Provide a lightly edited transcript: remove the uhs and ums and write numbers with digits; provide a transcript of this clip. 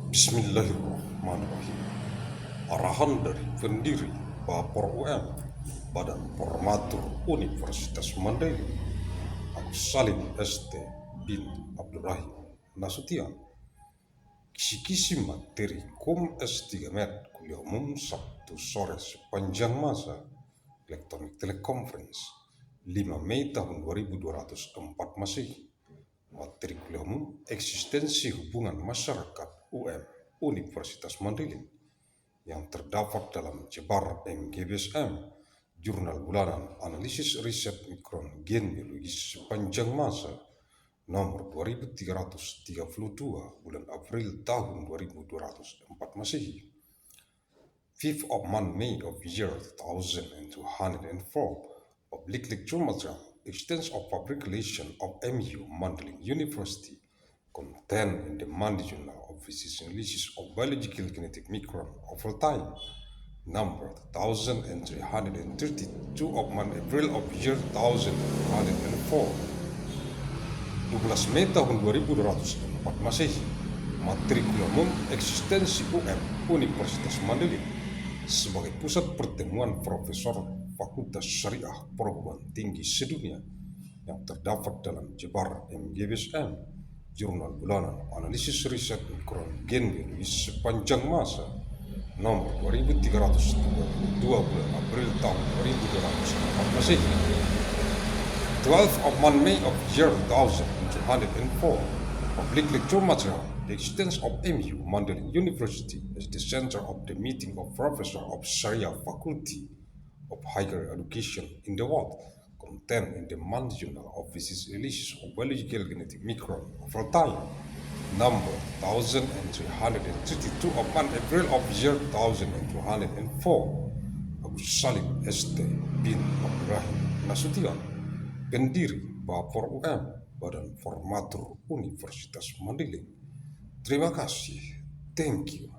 Bismillahirrahmanirrahim. Arahan dari Pendiri Bafor UM, Badan Formatur Universitas Mandailing, Agussalim ST bin Abdur Rahim, Nasution, Kisi Materi S3 Kuliah Umum Sabtu sore sepanjang masa, Elektronik Teleconference, 5 Mei tahun 2204 Masehi. Materi Kuliah Umum Eksistensi Hubungan Masyarakat UM Universitas Mandailing yang terdapat dalam JBAR MGB SM, Jurnal, Bulanan, Analisis, Riset, Mikron, Biologis, Sepanjang, Masa, Nomor 2332 bulan April tahun 2204 Masehi. 5th of May of year 2204, Public Lecture Material, Extent of Public Relation of MU Mandailing University, contained in the Monday Journal of Physics and Analysis of Biological Kinetic Mikron of all time, number 1332 of April of year 1204, 12 Mei tahun 2204 Masehi. Materi Kuliah Umum Eksistensi UM Universitas Mandailing sebagai pusat pertemuan profesor Fakultas Syariah Perguruan Tinggi se-dunia yang terdapat dalam JBAR MGB SM, Jurnal, Bulanan, Analisis, Riset, Mikron, Biologis, Sepanjang, Masa, Nomor 2332 bulan April tahun 2204 Masehi. 12th of May of year 1204, Public Lecture Material, The Extent of MU Mandailing University is the center of the meeting of professors of Sharia Faculty of Higher Education in the world, contained in the Monday Journal of Physics and Analysis of Biological Kinetic Mikron of all time, number 1332 of April of year 1204, Agussalim ST bin Rahim, Nasution, Pendiri Bafor UM, Badan Formatur Universitas Mandailing. Terima kasih. Thank you.